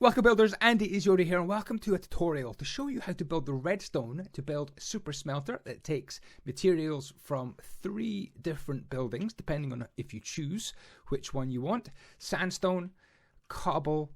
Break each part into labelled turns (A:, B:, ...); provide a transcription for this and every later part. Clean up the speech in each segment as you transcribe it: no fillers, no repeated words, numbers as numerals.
A: Welcome builders, Andyisyoda here, and welcome to a tutorial to show you how to build the redstone to build a super smelter that takes materials from 3 different buildings, depending on if you choose which one you want. Sandstone, cobble,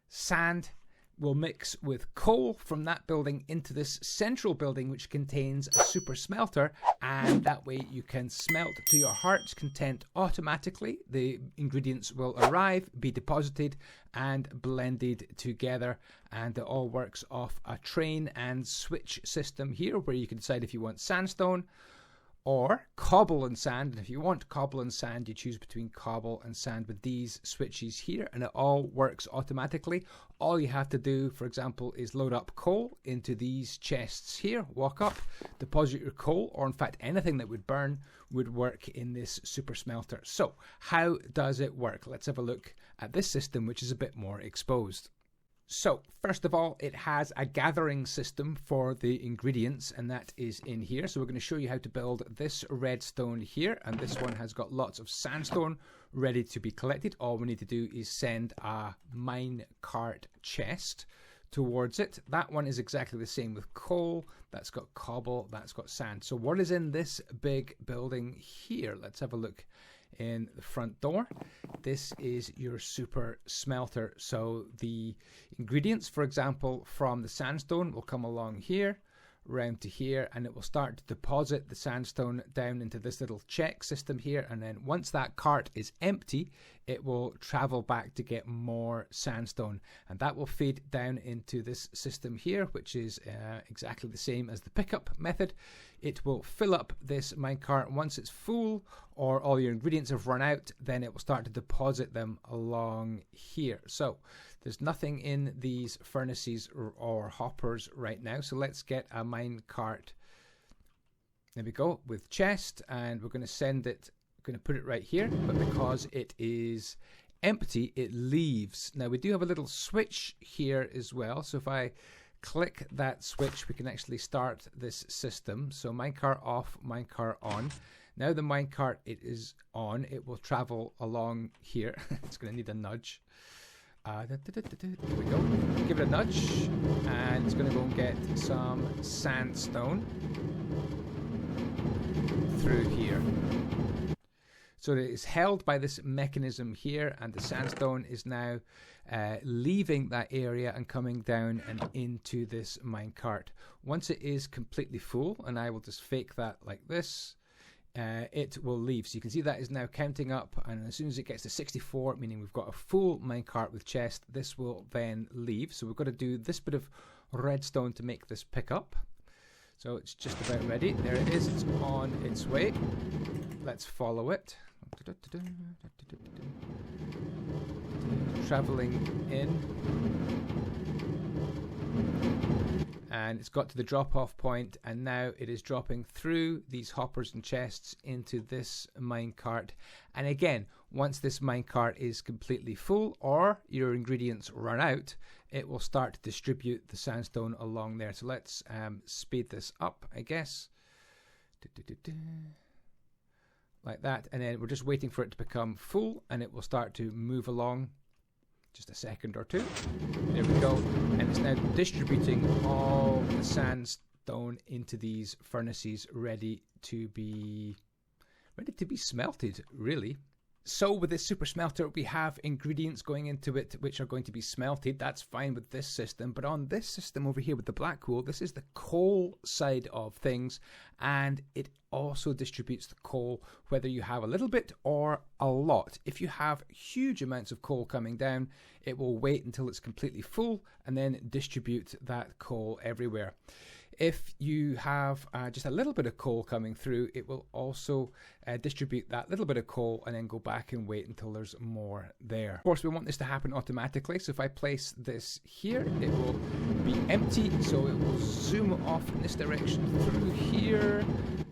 A: sand will mix with coal from that building into this central building, which contains a super smelter, and that way you can smelt to your heart's content automatically. The ingredients will arrive, be deposited and blended together, and it all works off a train and switch system here, where you can decide if you want sandstone or cobble and sand. And if you want cobble and sand, you choose between cobble and sand with these switches here, and it all works automatically. All you have to do, for example, is load up coal into these chests here, walk up, deposit your coal, or in fact anything that would burn would work in this super smelter. So how does it work? Let's have a look at this system, which is a bit more exposed. So first of all, it has a gathering system for the ingredients, and that is in here. So we're going to show you how to build this redstone here, and this one has got lots of sandstone ready to be collected. All we need to do is send a mine cart chest towards it. That one is exactly the same with coal. That's got cobble, that's got sand. So what is in this big building here? Let's have a look in the front door. This is your super smelter. So the ingredients, for example, from the sandstone will come along here, round to here, and it will start to deposit the sandstone down into this little check system here, and then once that cart is empty, it will travel back to get more sandstone, and that will feed down into this system here, which is exactly the same as the pickup method. It will fill up this minecart. Once it's full or all your ingredients have run out, then it will start to deposit them along here. So there's nothing in these furnaces or hoppers right now, so let's get a minecart. There we go, with chest, and we're going to send it, going to put it right here, but because it is empty, it leaves. Now we do have a little switch here as well, so if I click that switch, we can actually start this system. So minecart off, minecart on. Now the minecart, it is on, it will travel along here. It's going to need a nudge. There we go. Give it a nudge, and it's going to go and get some sandstone through here. So it is held by this mechanism here, and the sandstone is now leaving that area and coming down and into this minecart. Once it is completely full, and I will just fake that like this, it will leave. So you can see that is now counting up, and as soon as it gets to 64, meaning we've got a full minecart with chest, this will then leave. So we've got to do this bit of redstone to make this pick up. So it's just about ready. There it is, it's on its way. Let's follow it. Traveling in, and it's got to the drop-off point, and now it is dropping through these hoppers and chests into this minecart. And again, once this minecart is completely full or your ingredients run out, it will start to distribute the sandstone along there. So let's speed this up, I guess. Like that, and then we're just waiting for it to become full, and it will start to move along. Just a second or two. There we go, and it's now distributing all the sandstone into these furnaces, ready to be smelted, really. So with this super smelter, we have ingredients going into it which are going to be smelted. That's fine with this system, but on this system over here with the black coal, this is the coal side of things, and it also distributes the coal whether you have a little bit or a lot. If you have huge amounts of coal coming down, it will wait until it's completely full and then distribute that coal everywhere. If you have just a little bit of coal coming through, it will also distribute that little bit of coal and then go back and wait until there's more there. Of course, we want this to happen automatically, so if I place this here, it will be empty, so it will zoom off in this direction through here,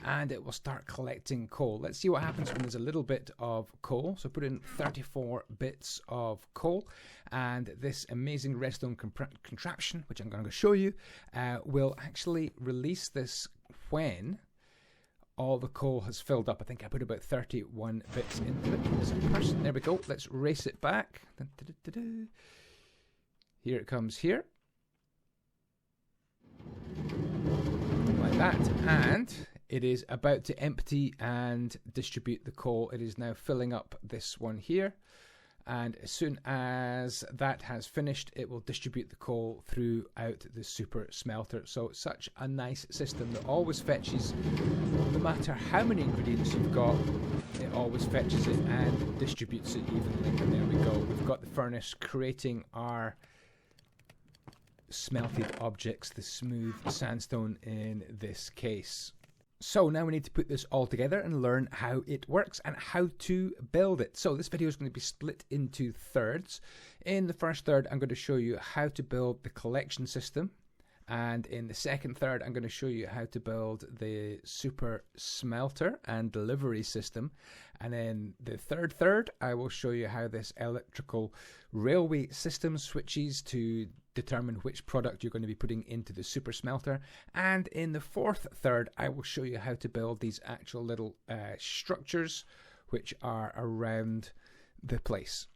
A: and it will start collecting coal. Let's see what happens when there's a little bit of coal. So put in 34 bits of coal, and this amazing redstone contraption, which I'm going to show you, will actually release this when all the coal has filled up. I think I put about 31 bits into it. There's a person. There we go. Let's race it back. Here it comes here. Like that. And it is about to empty and distribute the coal. It is now filling up this one here. And as soon as that has finished, it will distribute the coal throughout the super smelter. So it's such a nice system that always fetches, no matter how many ingredients you've got, it always fetches it and distributes it evenly. And there we go. We've got the furnace creating our smelted objects, the smooth sandstone in this case. So now we need to put this all together and learn how it works and how to build it. So this video is going to be split into thirds. In the first third, I'm going to show you how to build the collection system. And in the second third, I'm going to show you how to build the super smelter and delivery system. And then the third, I will show you how this electrical railway system switches to determine which product you're going to be putting into the super smelter. And in the fourth third, I will show you how to build these actual little structures which are around the place.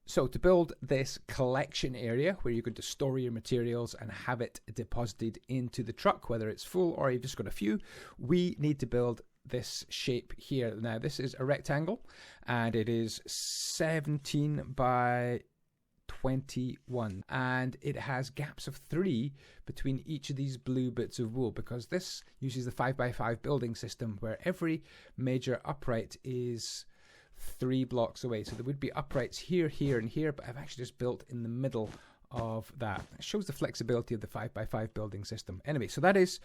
A: So to build this collection area where you're going to store your materials and have it deposited into the truck, whether it's full or you've just got a few, we need to build this shape here. Now this is a rectangle and it is 17 by 21 and it has gaps of 3 between each of these blue bits of wool, because this uses the 5x5 building system where every major upright is 3 blocks away. So there would be uprights here, here and here, but I've actually just built in the middle of that. It shows the flexibility of the 5x5 building system. Anyway, so that is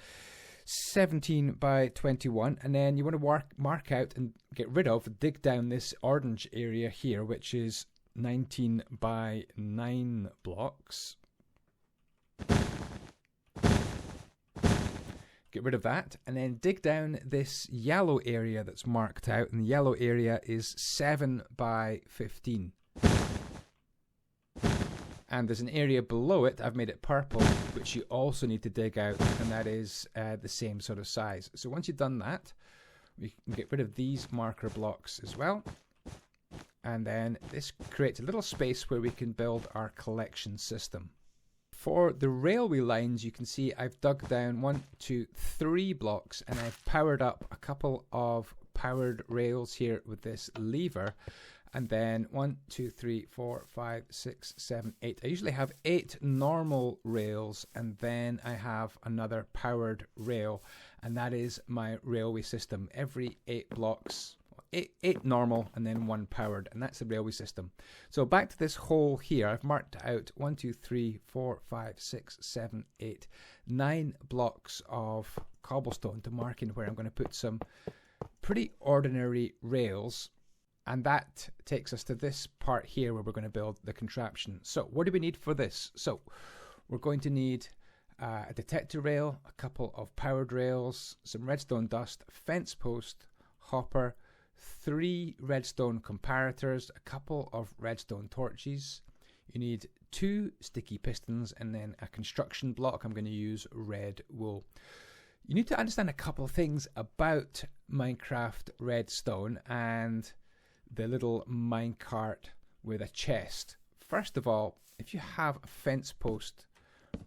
A: 17 by 21, and then you want to mark out and get rid of, dig down this orange area here, which is 19 by 9 blocks. Get rid of that and then dig down this yellow area that's marked out, and the yellow area is 7 by 15. And there's an area below it, I've made it purple, which you also need to dig out, and that is the same sort of size. So once you've done that, we can get rid of these marker blocks as well. And then this creates a little space where we can build our collection system. For the railway lines, you can see I've dug down 1, 2, 3 blocks, and I've powered up a couple of powered rails here with this lever. And then 1, 2, 3, 4, 5, 6, 7, 8. I usually have 8 normal rails, and then I have another powered rail, and that is my railway system. Every 8 blocks, 8 normal and then 1 powered, and that's the railway system. So back to this hole here, I've marked out 1, 2, 3, 4, 5, 6, 7, 8, 9 blocks of cobblestone to mark in where I'm going to put some pretty ordinary rails, and that takes us to this part here where we're going to build the contraption. So what do we need for this? So we're going to need a detector rail, a couple of powered rails, some redstone dust, fence post, hopper, 3 redstone comparators, a couple of redstone torches. You need 2 sticky pistons and then a construction block. I'm going to use red wool. You need to understand a couple of things about Minecraft redstone and the little minecart with a chest. First of all, if you have a fence post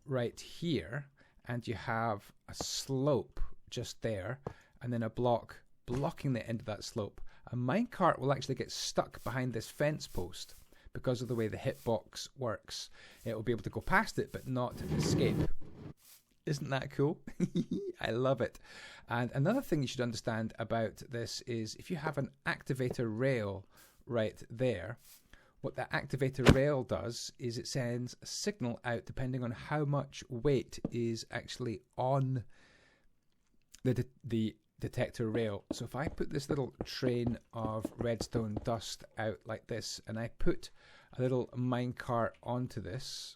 A: right here and you have a slope just there and then a block blocking the end of that slope, a minecart will actually get stuck behind this fence post because of the way the hitbox works. It will be able to go past it but not escape. Isn't that cool? I love it. And another thing you should understand about this is if you have an activator rail right there, what that activator rail does is it sends a signal out depending on how much weight is actually on the detector rail. So if I put this little train of redstone dust out like this and I put a little minecart onto this,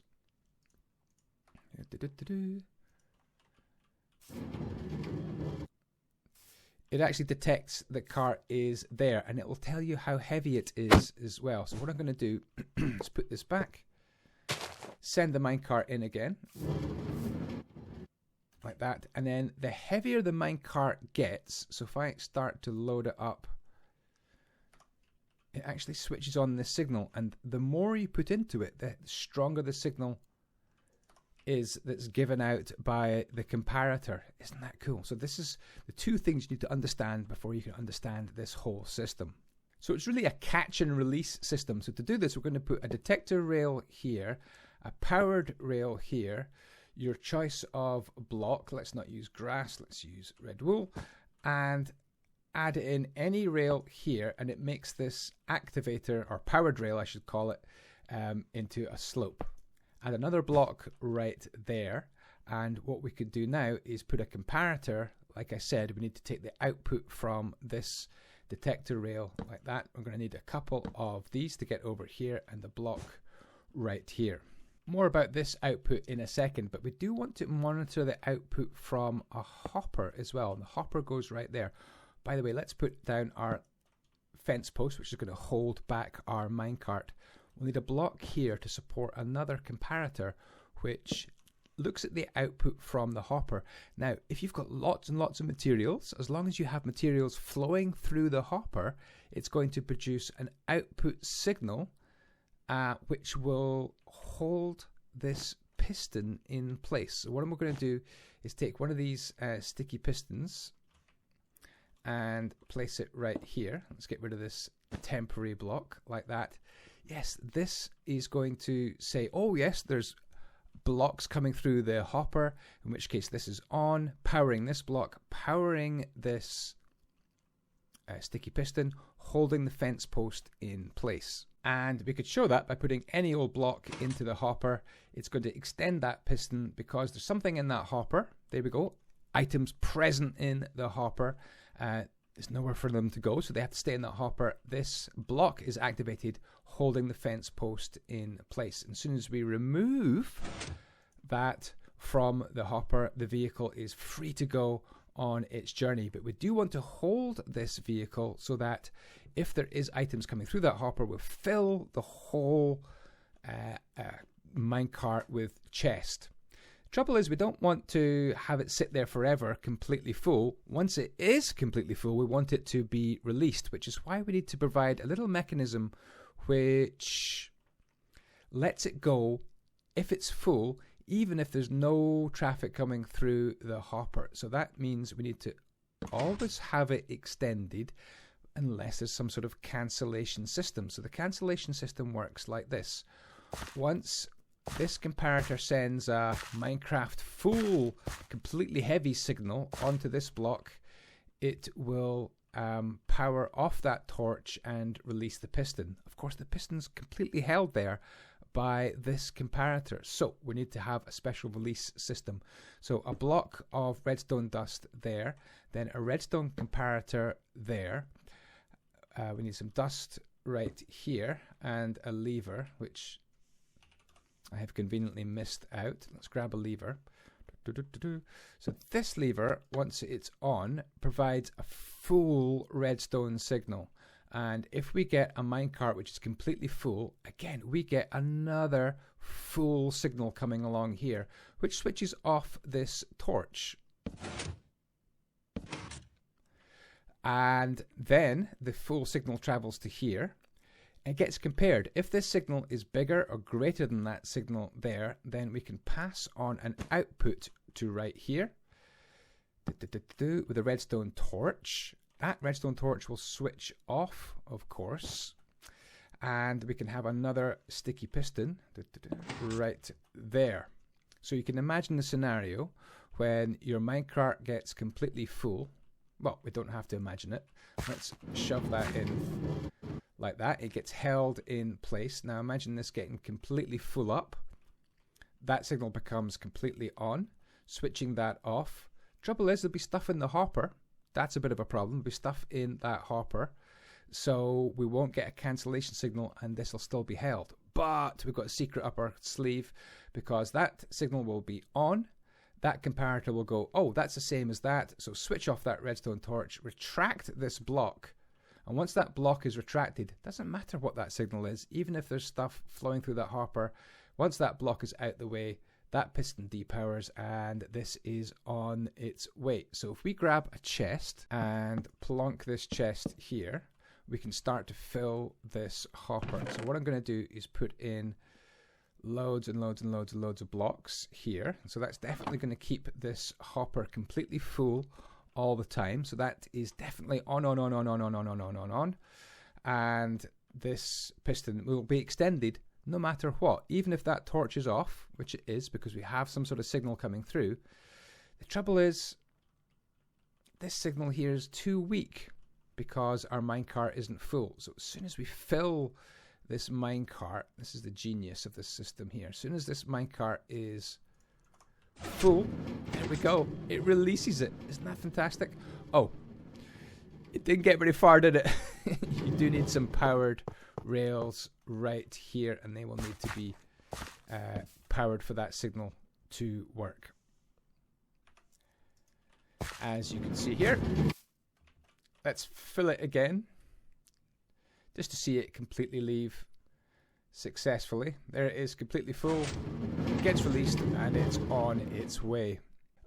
A: it actually detects the cart is there and it will tell you how heavy it is as well. So what I'm going to do is put this back, send the minecart in again like that, and then the heavier the minecart gets, so if I start to load it up it actually switches on this signal, and the more you put into it, the stronger the signal is that's given out by the comparator. Isn't that cool? So this is the two things you need to understand before you can understand this whole system. So it's really a catch and release system. So to do this, we're going to put a detector rail here, a powered rail here, your choice of block, let's not use grass, let's use red wool, and add in any rail here, and it makes this activator, or powered rail I should call it, into a slope. Add another block right there, and what we could do now is put a comparator. Like I said, we need to take the output from this detector rail like that. We're going to need a couple of these to get over here, and the block right here. More about this output in a second, but we do want to monitor the output from a hopper as well. The hopper goes right there. By the way, let's put down our fence post, which is going to hold back our minecart. We'll need a block here to support another comparator, which looks at the output from the hopper. Now, if you've got lots and lots of materials, as long as you have materials flowing through the hopper, it's going to produce an output signal, which will hold this piston in place. So what I'm going to do is take one of these sticky pistons and place it right here. Let's get rid of this temporary block like that. Yes, this is going to say, oh yes, there's blocks coming through the hopper, in which case this is on, powering this block, powering this sticky piston, holding the fence post in place. And we could show that by putting any old block into the hopper. It's going to extend that piston because there's something in that hopper. There we go. Items present in the hopper. There's nowhere for them to go, so they have to stay in that hopper. This block is activated, holding the fence post in place. And as soon as we remove that from the hopper, the vehicle is free to go on its journey. But we do want to hold this vehicle so that if there is items coming through that hopper, we'll fill the whole minecart with chest. Trouble is, we don't want to have it sit there forever completely full. Once it is completely full, we want it to be released, which is why we need to provide a little mechanism which lets it go if it's full, even if there's no traffic coming through the hopper. So that means we need to always have it extended unless there's some sort of cancellation system. So the cancellation system works like this. Once this comparator sends a Minecraft full, completely heavy signal onto this block, it will power off that torch and release the piston. Of course, the piston's completely held there by this comparator, so we need to have a special release system. So a block of redstone dust there, then a redstone comparator there. We need some dust right here and a lever, which I have conveniently missed out. Let's grab a lever. So this lever, once it's on, provides a full redstone signal. And if we get a minecart which is completely full, again, we get another full signal coming along here, which switches off this torch. And then the full signal travels to here. It gets compared. If this signal is bigger or greater than that signal there, then we can pass on an output to right here with a redstone torch. That redstone torch will switch off, of course, and we can have another sticky piston right there. So you can imagine the scenario when your minecart gets completely full. Well, we don't have to imagine it. Let's shove that in like that. It gets held in place. Now imagine this getting completely full up. That signal becomes completely on. Switching that off. Trouble is, there'll be stuff in the hopper. That's a bit of a problem. There'll be stuff in that hopper. So we won't get a cancellation signal and this will still be held. But we've got a secret up our sleeve because that signal will be on. That comparator will go, oh, that's the same as that. So switch off that redstone torch, retract this block. And once that block is retracted, doesn't matter what that signal is, even if there's stuff flowing through that hopper, once that block is out the way, that piston depowers and this is on its way. So if we grab a chest and plonk this chest here, we can start to fill this hopper. So what I'm going to do is put in loads and loads and loads and loads of blocks here. So that's definitely going to keep this hopper completely full all the time. So that is definitely on. And this piston will be extended no matter what. Even if that torch is off, which it is because we have some sort of signal coming through. The trouble is, this signal here is too weak because our minecart isn't full. So as soon as we fill this minecart, this is the genius of this system here. As soon as this minecart is full, there we go. It releases it. Isn't that fantastic? Oh, it didn't get very far, did it? You do need some powered rails right here, and they will need to be powered for that signal to work. As you can see here, let's fill it again just to see it completely leave successfully. There it is, completely full. It gets released and it's on its way.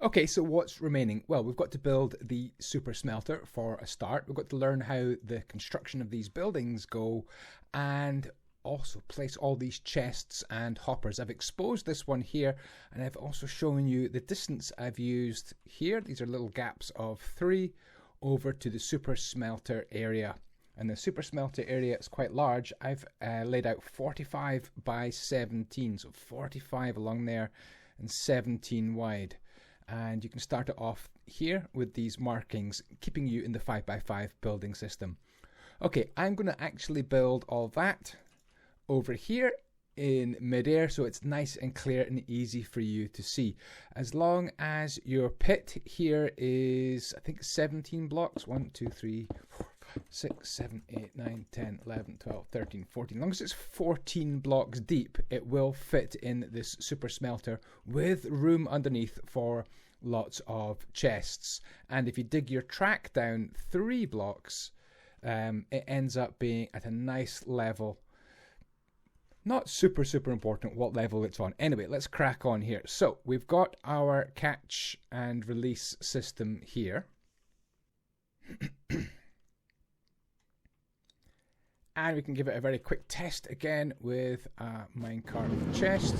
A: Okay, so what's remaining? Well, we've got to build the super smelter for a start. We've got to learn how the construction of these buildings go and also place all these chests and hoppers. I've exposed this one here, and I've also shown you the distance I've used here. These are little gaps of 3 over to the super smelter area. And the super smelter area is quite large. I've laid out 45 by 17, so 45 along there and 17 wide. And you can start it off here with these markings, keeping you in the 5 by 5 building system. Okay, I'm going to actually build all that over here in midair, so it's nice and clear and easy for you to see. As long as your pit here is, I think, 17 blocks. 1, 2, 3, 4, 5, 6, 7, 8, 9, 10, 11, 12, 13, 14. As long as it's 14 blocks deep, it will fit in this super smelter with room underneath for lots of chests. And if you dig your track down 3 blocks, it ends up being at a nice level. Not super important what level it's on. Anyway, let's crack on here. So we've got our catch and release system here. And we can give it a very quick test again with a minecart chest.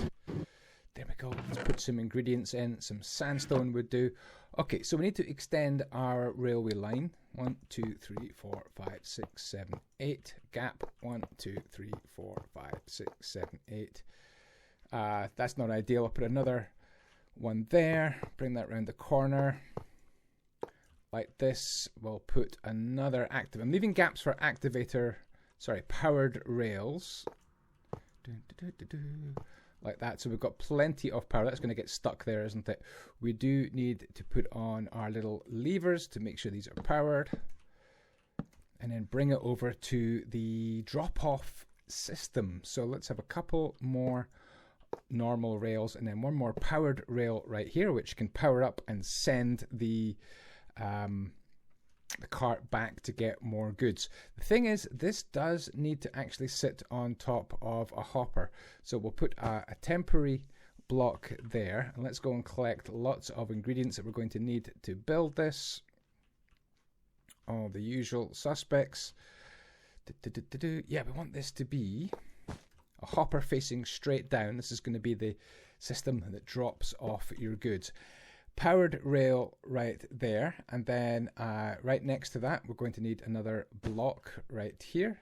A: There we go. Let's put some ingredients in. Some sandstone would do. Okay, so we need to extend our railway line. 1, 2, 3, 4, 5, 6, 7, 8. Gap. 1, 2, 3, 4, 5, 6, 7, 8. That's not ideal. I'll put another one there. Bring that round the corner. Like this. We'll put another active. I'm leaving gaps for powered rails. Like that, so we've got plenty of power. That's going to get stuck there, isn't it? We do need to put on our little levers to make sure these are powered, and then bring it over to the drop-off system. So let's have a couple more normal rails, and then one more powered rail right here, which can power up and send the cart back to get more goods. The thing is, this does need to actually sit on top of a hopper, so we'll put a temporary block there, and let's go and collect lots of ingredients that we're going to need to build this. All the usual suspects. Yeah, we want this to be a hopper facing straight down. This is going to be the system that drops off your goods. Powered rail right there, and then right next to that we're going to need another block right here,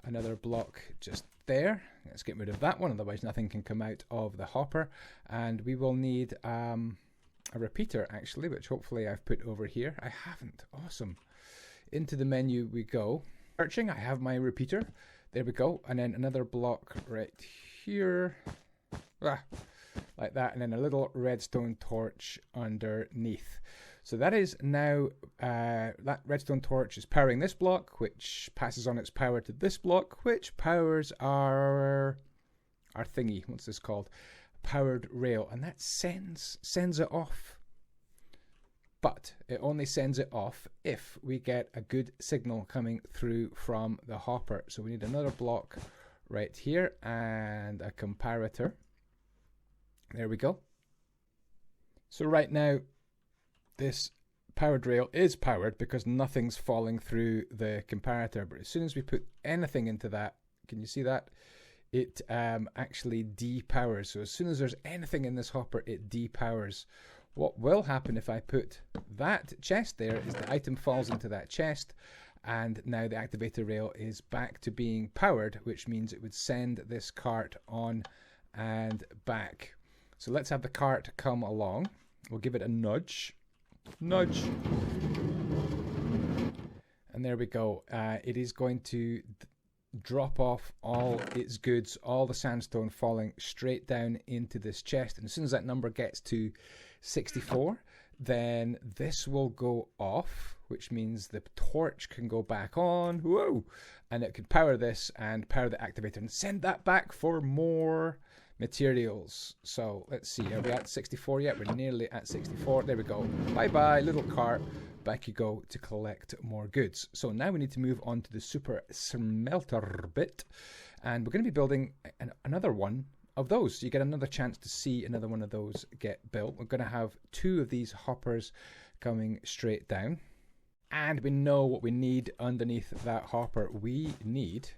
A: another block just there. Let's get rid of that one, otherwise nothing can come out of the hopper. And we will need a repeater actually, which hopefully I've put over here. I haven't. Awesome. Into the menu we go. Searching, I have my repeater. There we go. And then another block right here. Like that, and then a little redstone torch underneath. So that is now, that redstone torch is powering this block, which passes on its power to this block, which powers our thingy. What's this called? Powered rail, and that sends it off. But it only sends it off if we get a good signal coming through from the hopper. So we need another block right here and a comparator. There we go. So right now, this powered rail is powered because nothing's falling through the comparator. But as soon as we put anything into that, can you see that? It actually depowers. So as soon as there's anything in this hopper, it depowers. What will happen if I put that chest there is the item falls into that chest, and now the activator rail is back to being powered, which means it would send this cart on and back. So let's have the cart come along. We'll give it a nudge. Nudge. And there we go. It is going to drop off all its goods, all the sandstone falling straight down into this chest. And as soon as that number gets to 64, then this will go off, which means the torch can go back on. Whoa! And it can power this and power the activator and send that back for more materials. So let's see, are we at 64 yet? We're nearly at 64. There we go. Bye bye, little cart. Back you go to collect more goods. So now we need to move on to the super smelter bit, and we're going to be building another one of those. So you get another chance to see another one of those get built. We're going to have 2 of these hoppers coming straight down, and we know what we need underneath that hopper. We need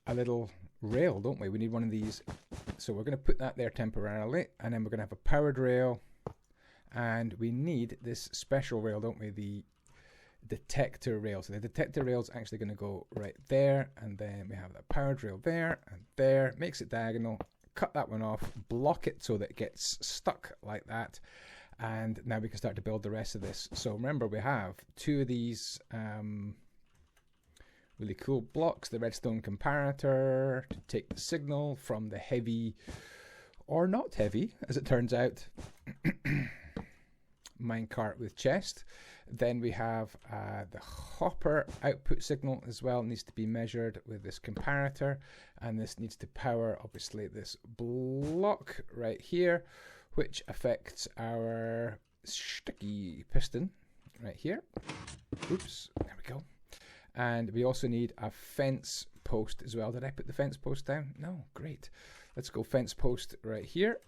A: a little rail, don't we? We need one of these. So we're going to put that there temporarily, and then we're going to have a powered rail, and we need this special rail, don't we? The detector rail. So the detector rail is actually going to go right there, and then we have that powered rail there and there. Makes it diagonal. Cut that one off, block it so that it gets stuck like that, and now we can start to build the rest of this. So remember, we have 2 of these really cool blocks, the redstone comparator to take the signal from the heavy, or not heavy as it turns out, minecart with chest. Then we have the hopper output signal as well. It needs to be measured with this comparator, and this needs to power obviously this block right here, which affects our sticky piston right here. Oops, there we go. And we also need a fence post as well. Did I put the fence post down? No, great. Let's go fence post right here.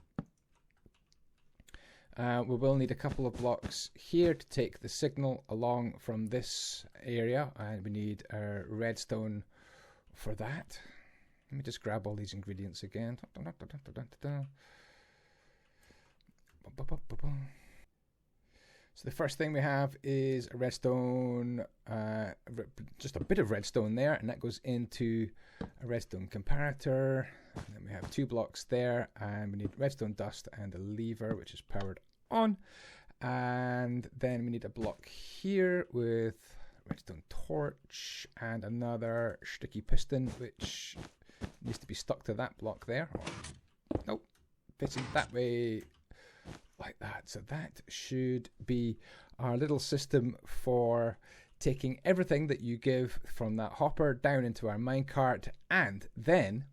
A: We will need a couple of blocks here to take the signal along from this area, and we need our redstone for that. Let me just grab all these ingredients again. So the first thing we have is a redstone, just a bit of redstone there, and that goes into a redstone comparator. And then we have 2 blocks there, and we need redstone dust and a lever, which is powered on. And then we need a block here with redstone torch and another sticky piston, which needs to be stuck to that block there. Nope, facing that way. Like that. So that should be our little system for taking everything that you give from that hopper down into our minecart, and then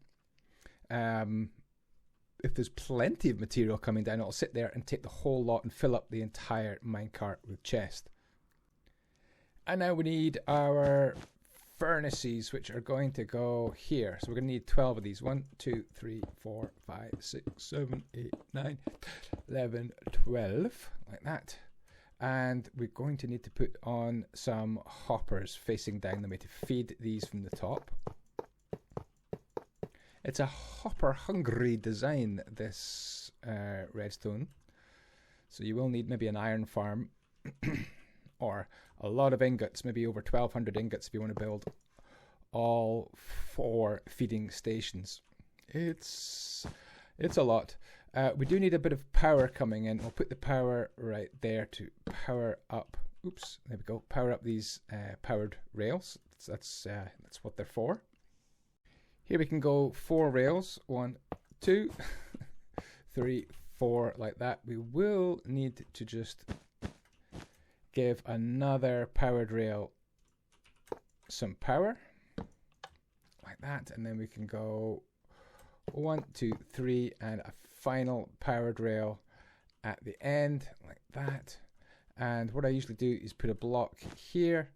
A: if there's plenty of material coming down, it'll sit there and take the whole lot and fill up the entire minecart with chest. And now we need our furnaces, which are going to go here. So we're going to need 12 of these. 1, 2, 3, 4, 5, 6, 7, 8, 9, 11, 12, like that. And we're going to need to put on some hoppers facing down the way to feed these from the top. It's a hopper hungry design, this redstone. So you will need maybe an iron farm or a lot of ingots, maybe over 1,200 ingots if you want to build all 4 feeding stations. It's a lot. We do need a bit of power coming in. We'll put the power right there to power up. Oops, there we go. Power up these powered rails. That's what they're for. Here we can go 4 rails. 1, 2, 3, 4, like that. We will need to just give another powered rail some power, like that, and then we can go 1, 2, 3, and a final powered rail at the end, like that. And what I usually do is put a block here,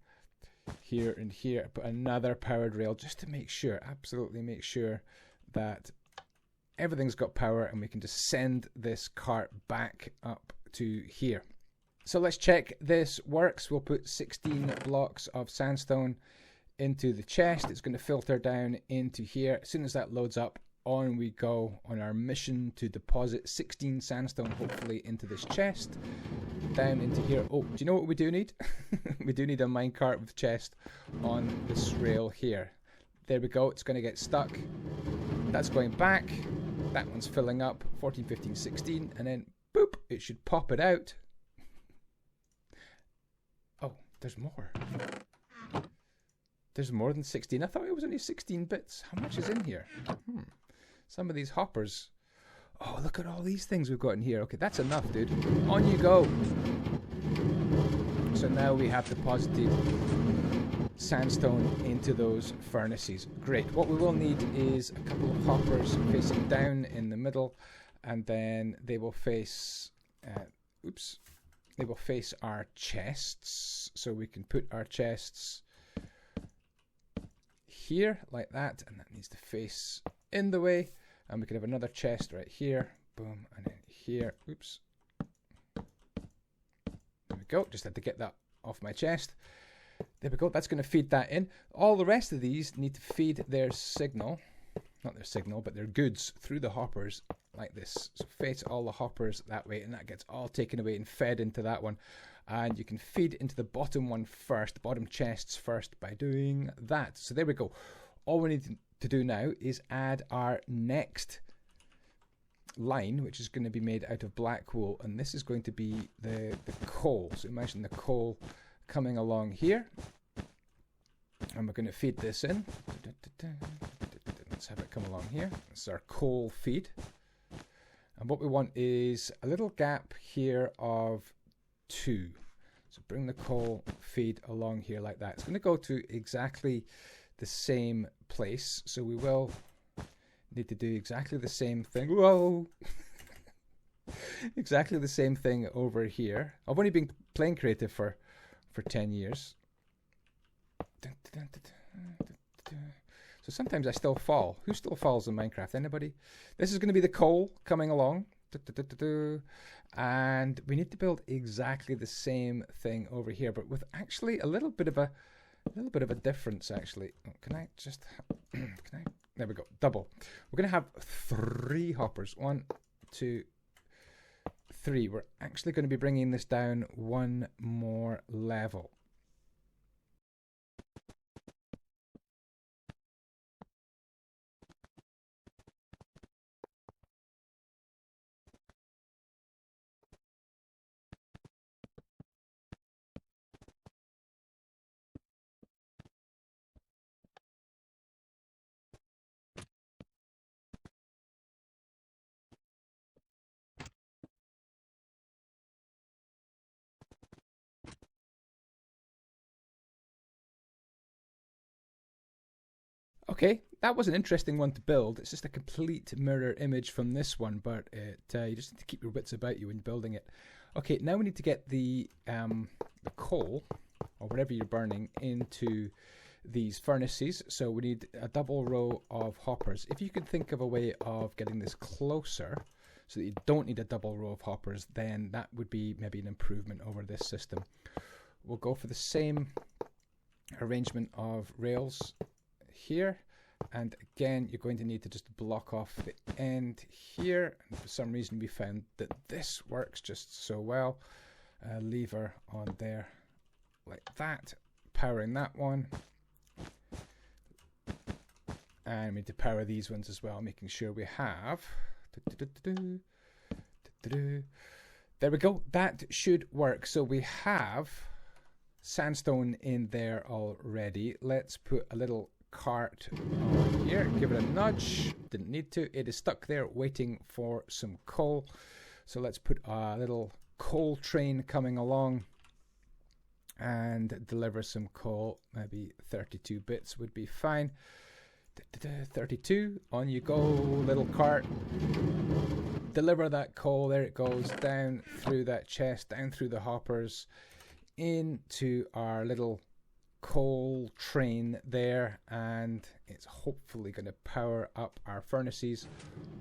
A: here, and here. Put another powered rail just to make sure, absolutely make sure that everything's got power, and we can just send this cart back up to here. So let's check this works. We'll put 16 blocks of sandstone into the chest. It's going to filter down into here. As soon as that loads up, on we go on our mission to deposit 16 sandstone, hopefully, into this chest. Down into here. Oh, do you know what we do need? We do need a minecart with chest on this rail here. There we go. It's going to get stuck. That's going back. That one's filling up. 14, 15, 16. And then, boop, it should pop it out. Oh, there's more. There's more than 16. I thought it was only 16 bits. How much is in here? Some of these hoppers. Oh, look at all these things we've got in here. Okay, that's enough, dude. On you go. So now we have deposited sandstone into those furnaces. Great. What we will need is a couple of hoppers facing down in the middle, and then they will face they will face our chests, so we can put our chests here like that, and that needs to face in the way, and we can have another chest right here, boom, and then here. Oops, there we go. Just had to get that off my chest. There we go. That's going to feed that in. All the rest of these need to feed their signal, not their signal, but their goods through the hoppers like this. So face all the hoppers that way, and that gets all taken away and fed into that one. And you can feed into the bottom one first, the bottom chests first, by doing that. So there we go. All we need to do now is add our next line, which is going to be made out of black wool, and this is going to be the coal. So imagine the coal coming along here, and we're going to feed this in. Let's have it come along here. This is our coal feed, and what we want is a little gap here of 2. So bring the coal feed along here like that. It's going to go to exactly the same place, so we will need to do exactly the same thing. Whoa! Exactly the same thing over here. I've only been playing creative for 10 years. So sometimes I still fall. Who still falls in Minecraft? Anybody? This is going to be the coal coming along. And we need to build exactly the same thing over here, but with actually a little bit of a difference, actually. Can I just there we go, double. We're going to have 3 hoppers. 1, 2, 3. We're actually going to be bringing this down 1 more level. Okay, that was an interesting one to build. It's just a complete mirror image from this one, but you just need to keep your wits about you when building it. Okay, now we need to get the coal, or whatever you're burning, into these furnaces. So we need a double row of hoppers. If you could think of a way of getting this closer so that you don't need a double row of hoppers, then that would be maybe an improvement over this system. We'll go for the same arrangement of rails here, and again you're going to need to just block off the end here, and for some reason we found that this works just so well. Lever on there like that, powering that one, and we need to power these ones as well, making sure we have there we go. That should work. So we have sandstone in there already. Let's put a little cart on here, give it a nudge. Didn't need to. It is stuck there waiting for some coal, so let's put a little coal train coming along and deliver some coal. Maybe 32 bits would be fine. 32, on you go, little cart. Deliver that coal. There it goes, down through that chest, down through the hoppers, into our little coal train there, and it's hopefully going to power up our furnaces.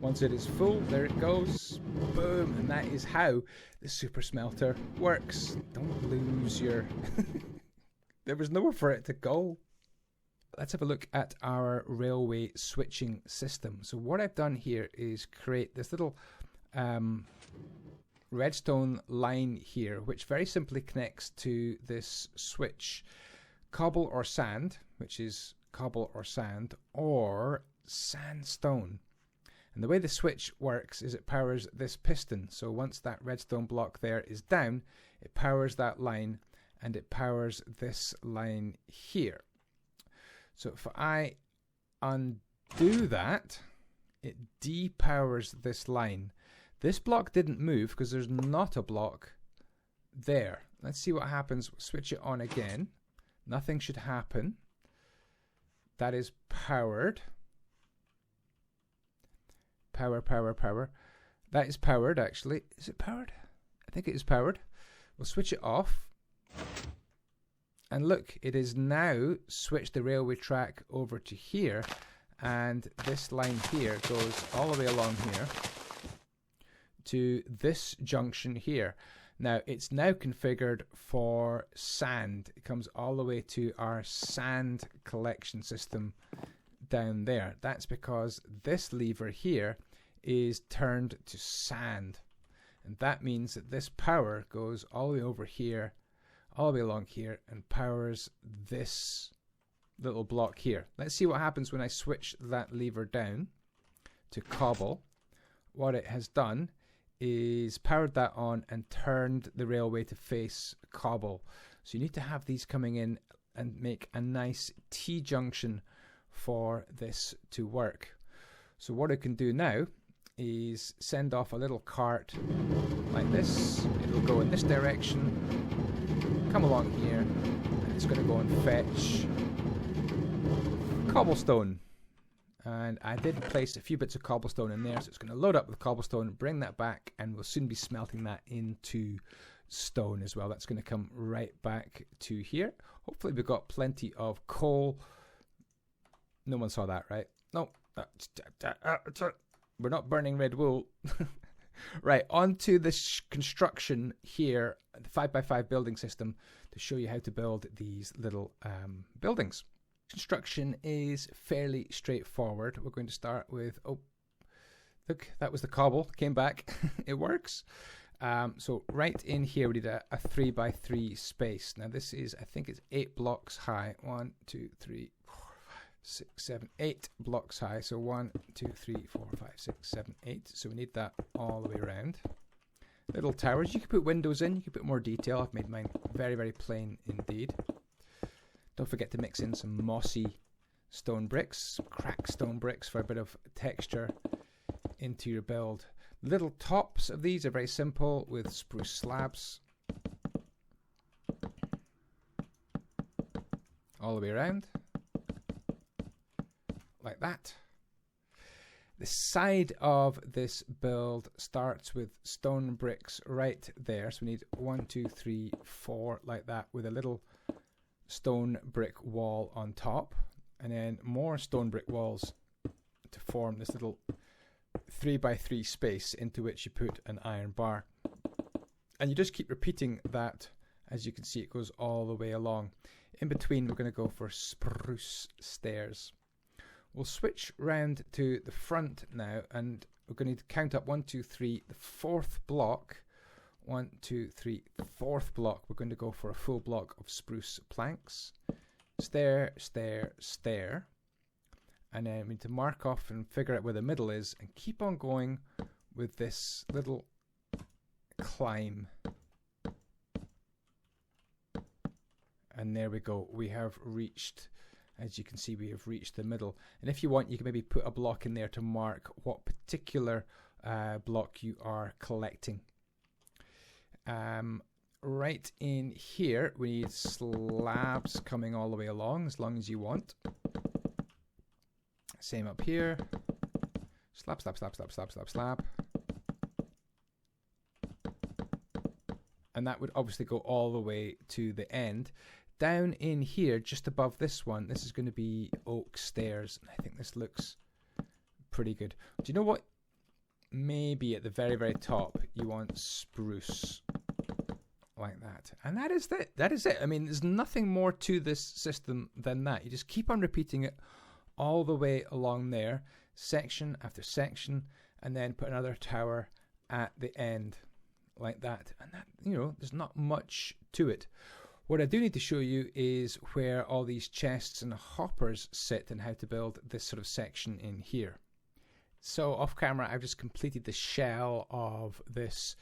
A: Once it is full, there it goes, boom, and that is how the super smelter works. Don't lose your there was nowhere for it to go. Let's have a look at our railway switching system. So what I've done here is create this little redstone line here, which very simply connects to this switch. Cobble or sand, which is cobble or sand, or sandstone. And the way the switch works is it powers this piston. So once that redstone block there is down, it powers that line, and it powers this line here. So if I undo that, it depowers this line. This block didn't move because there's not a block there. Let's see what happens. Switch it on again. Nothing should happen. That is powered. Power, power, power. That is powered, actually. Is it powered? I think it is powered. We'll switch it off. And look, it is now switched the railway track over to here. And this line here goes all the way along here to this junction here. Now, it's now configured for sand. It comes all the way to our sand collection system down there. That's because this lever here is turned to sand. And that means that this power goes all the way over here, all the way along here, and powers this little block here. Let's see what happens when I switch that lever down to cobble. What it has done is powered that on and turned the railway to face cobble. So you need to have these coming in and make a nice T-junction for this to work. So what I can do now is send off a little cart like this. It'll go in this direction, come along here, and it's going to go and fetch cobblestone. And I did place a few bits of cobblestone in there, so it's going to load up with cobblestone, bring that back, and we'll soon be smelting that into stone as well. That's going to come right back to here. Hopefully we've got plenty of coal. No one saw that, right? No. We're not burning red wool. Right, on to this construction here, the 5x5 building system, to show you how to build these little buildings. Construction is fairly straightforward. We're going to start with, oh, look, that was the cobble, came back. It works. So right in here we need a 3x3 space. Now this is, I think it's 8 blocks high. 1, 2, 3, 4, 5, 6, 7, 8 blocks high. So 1, 2, 3, 4, 5, 6, 7, 8. So we need that all the way around. Little towers. You can put windows in. You can put more detail. I've made mine very, very plain indeed. Don't forget to mix in some mossy stone bricks, cracked stone bricks for a bit of texture into your build. Little tops of these are very simple with spruce slabs all the way around, like that. The side of this build starts with stone bricks right there. So we need 1, 2, 3, 4 like that, with a little stone brick wall on top, and then more stone brick walls to form this little 3x3 space into which you put an iron bar. And you just keep repeating that. As you can see, it goes all the way along. In between, we're going to go for spruce stairs. We'll switch round to the front now, and we're going to count up 1, 2, 3, the fourth block. 1, 2, 3, fourth block. We're going to go for a full block of spruce planks. Stair, stair, stair. And then we need to mark off and figure out where the middle is, and keep on going with this little climb. And there we go. We have reached, as you can see, we have reached the middle. And if you want, you can maybe put a block in there to mark what particular block you are collecting. Right in here, we need slabs coming all the way along, as long as you want. Same up here. Slab, slab, slab, slab, slab, slab, slab. And that would obviously go all the way to the end. down in here, just above this one, this is going to be oak stairs. I think this looks pretty good. Do you know what? Maybe at the very, very top, you want spruce like that. And that is it. That is it. I mean, there's nothing more to this system than that. You just keep on repeating it all the way along there, section after section, and then put another tower at the end like that. And that, you know, there's not much to it. What I do need to show you is where all these chests and hoppers sit and how to build this sort of section in here. So off camera, I've just completed the shell of this.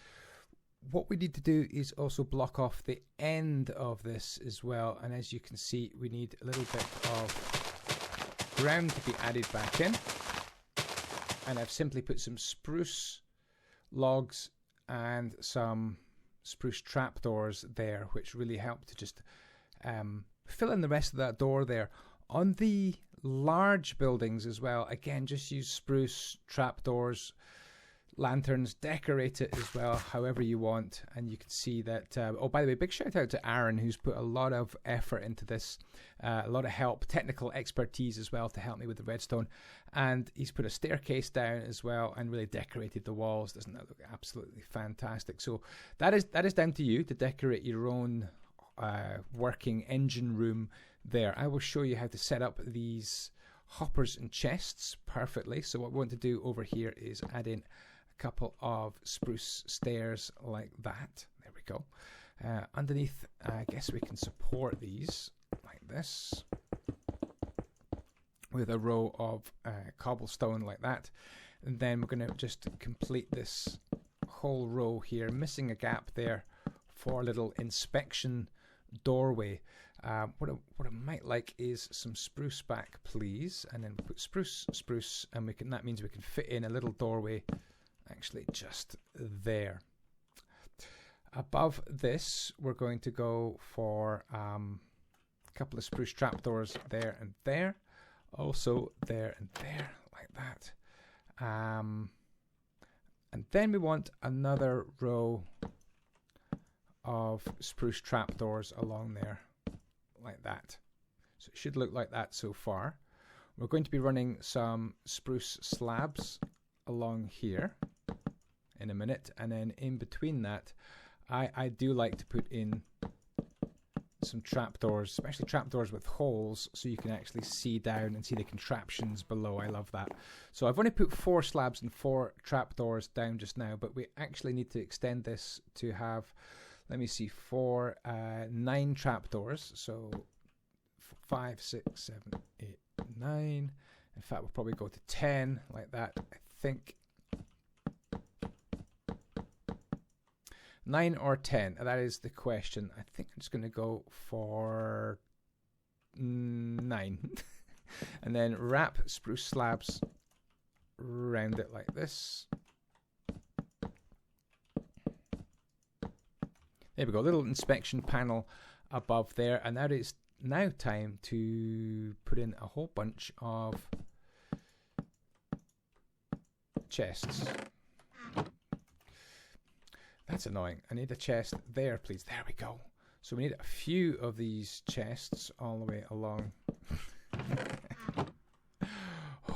A: What we need to do is also block off the end of this as well. And as you can see, we need a little bit of ground to be added back in. And I've simply put some spruce logs and some spruce trapdoors there, which really help to just fill in the rest of that door there. On the large buildings as well, again, just use spruce trapdoors, lanterns, decorate it as well however you want. And you can see that oh, by the way, big shout out to Aaron, who's put a lot of effort into this, a lot of help, technical expertise as well to help me with the redstone. And he's put a staircase down as well and really decorated the walls. Doesn't that look absolutely fantastic? So that is down to you to decorate your own working engine room there. I will show you how to set up these hoppers and chests perfectly. So what we want to do over here is add in a couple of spruce stairs like that. There we go. Underneath, I guess we can support these like this with a row of cobblestone like that. And then we're going to just complete this whole row here, missing a gap there for a little inspection doorway. What I might like is some spruce back, please. And then we put spruce, and that means we can fit in a little doorway actually just there. Above this, we're going to go for a couple of spruce trapdoors there and there. Also there and there, like that. And then we want another row of spruce trapdoors along there, like that. So it should look like that so far. We're going to be running some spruce slabs along here in a minute, and then in between that, I do like to put in some trapdoors, especially trapdoors with holes, so you can actually see down and see the contraptions below. I love that. So I've only put 4 slabs and 4 trapdoors down just now, but we actually need to extend this to have, let me see, 9 trapdoors. So 5, 6, 7, 8, 9. In fact, we'll probably go to 10 like that, I think. 9 or 10, that is the question. I think I'm just going to go for 9. And then wrap spruce slabs around it like this. There we go, little inspection panel above there. And that is now time to put in a whole bunch of chests. That's annoying. I need a chest there, please. There we go. So we need a few of these chests all the way along.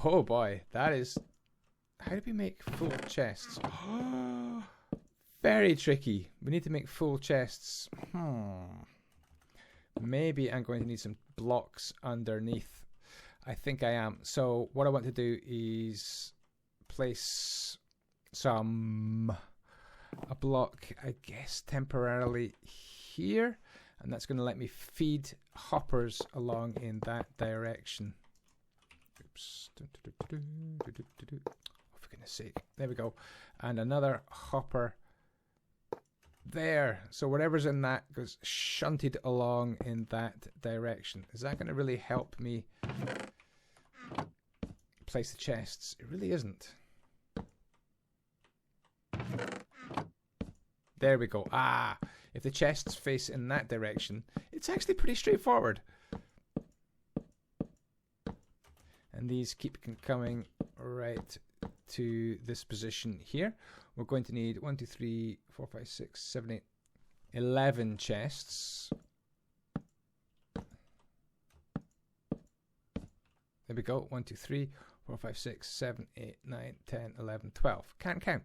A: Oh boy, that is... How do we make full chests? Very tricky. We need to make full chests. Maybe I'm going to need some blocks underneath. I think I am. So what I want to do is place a block, I guess, temporarily here, and that's going to let me feed hoppers along in that direction. Oops. Oh, for goodness sake. There we go. And another hopper there. So whatever's in that goes shunted along in that direction. Is that going to really help me place the chests? It really isn't. There we go. If the chests face in that direction, it's actually pretty straightforward. And these keep coming right to this position here. We're going to need 1, 2, 3, 4, 5, 6, 7, 8, 11 chests. There we go. 1, 2, 3, 4, 5, 6, 7, 8, 9, 10, 11, 12. Can't count.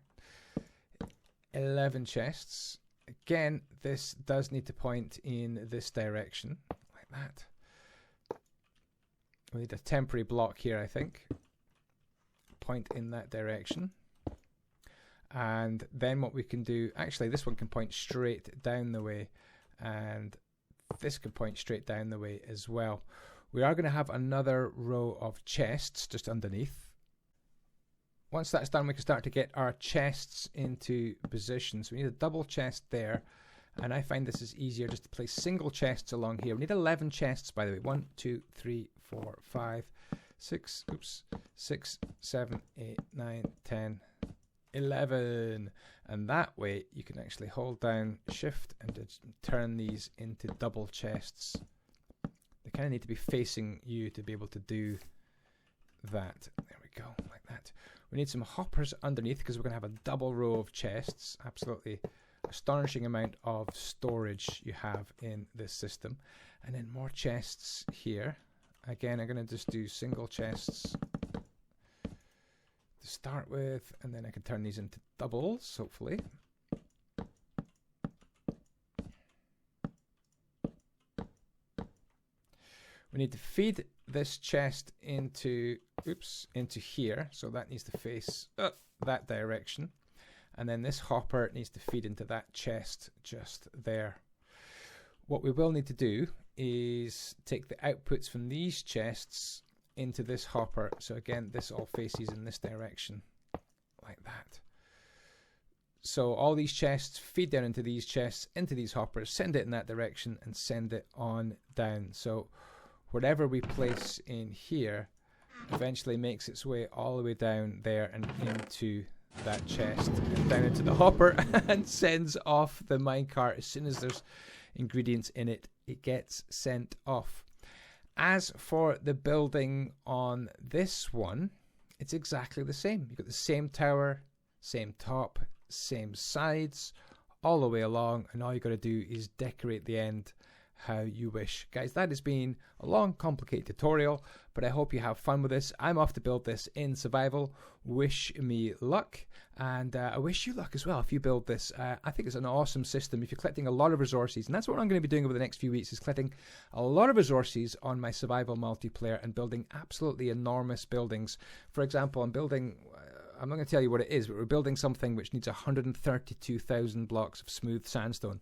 A: 11 chests. Again, this does need to point in this direction, like that. We need a temporary block here, I think. Point in that direction. And then what we can do, actually this one can point straight down the way, and this can point straight down the way as well. We are going to have another row of chests just underneath. Once that's done, we can start to get our chests into position. So we need a double chest there, and I find this is easier just to place single chests along here. We need 11 chests, by the way. 1, 2, 3, 4, 5, 6, 6, 7, 8, 9, 10, 11. And that way you can actually hold down shift and just turn these into double chests. They kind of need to be facing you to be able to do that. There we go, like that. We need some hoppers underneath because we're going to have a double row of chests. Absolutely astonishing amount of storage you have in this system. And then more chests here. Again, I'm going to just do single chests to start with, and then I can turn these into doubles, hopefully. We need to feed this chest into, into here. So that needs to face that direction. And then this hopper needs to feed into that chest just there. What we will need to do is take the outputs from these chests into this hopper. So again, this all faces in this direction, like that. So all these chests feed down into these chests, into these hoppers, send it in that direction, and send it on down. So whatever we place in here eventually makes its way all the way down there and into that chest, and down into the hopper, and sends off the minecart. As soon as there's ingredients in it, it gets sent off. As for the building on this one, it's exactly the same. You've got the same tower, same top, same sides, all the way along, and all you got to do is decorate the end how you wish. Guys, that has been a long, complicated tutorial, but I hope you have fun with this. I'm off to build this in survival. Wish me luck, and I wish you luck as well if you build this. I think it's an awesome system if you're collecting a lot of resources, and that's what I'm going to be doing over the next few weeks, is collecting a lot of resources on my survival multiplayer and building absolutely enormous buildings. For example, I'm building, I'm not going to tell you what it is, but we're building something which needs 132,000 blocks of smooth sandstone.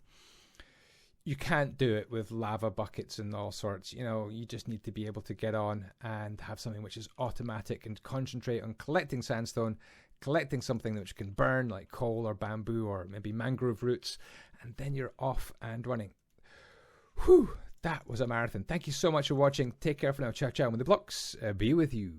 A: You can't do it with lava buckets and all sorts. You know, you just need to be able to get on and have something which is automatic and concentrate on collecting sandstone, collecting something which can burn like coal or bamboo or maybe mangrove roots, and then you're off and running. Whew, that was a marathon. Thank you so much for watching. Take care for now. Ciao, ciao. When the blocks be with you.